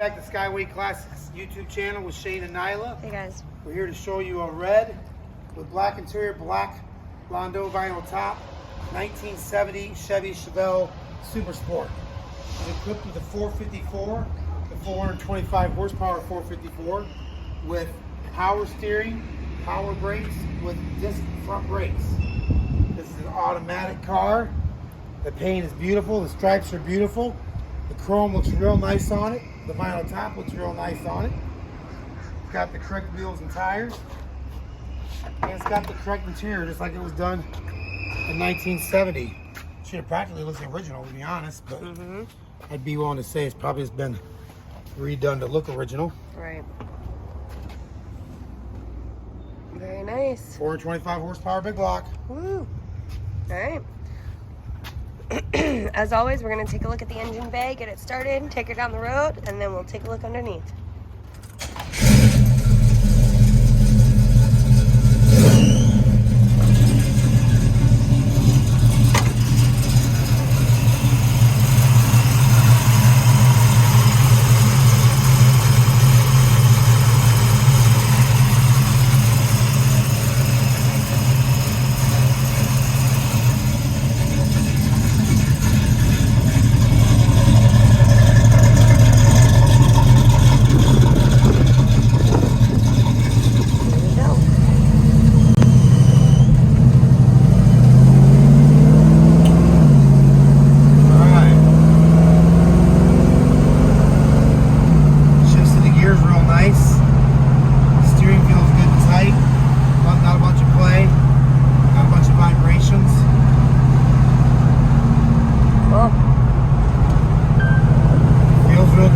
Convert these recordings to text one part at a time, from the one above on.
Back to Skyway Classics YouTube channel with Shane and Nyla. Hey guys. We're here to show you a red with black interior, black Londo vinyl top, 1970 Chevy Chevelle Super Sport. It's equipped with a 454, the 425 horsepower 454, with power steering, power brakes with disc front brakes. This is an automatic car. The paint is beautiful. The stripes are beautiful. The chrome looks real nice on it. The vinyl top looks real nice on it. It's got the correct wheels and tires. And it's got the correct interior, just like it was done in 1970. Should have practically looked original, to be honest, but I'd be willing to say it's probably just been redone to look original. Right. Very nice. 425 horsepower, big block. Woo. All right. As always, we're going to take a look at the engine bay, get it started, take her down the road, and then we'll take a look underneath.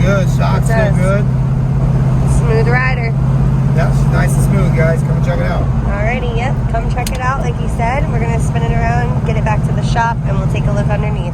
Good, shocks feel good. Smooth rider. Yep, she's nice and smooth, guys. Come and check it out. Alrighty, yep. Come check it out. Like you said, we're going to spin it around, get it back to the shop, and we'll take a look underneath.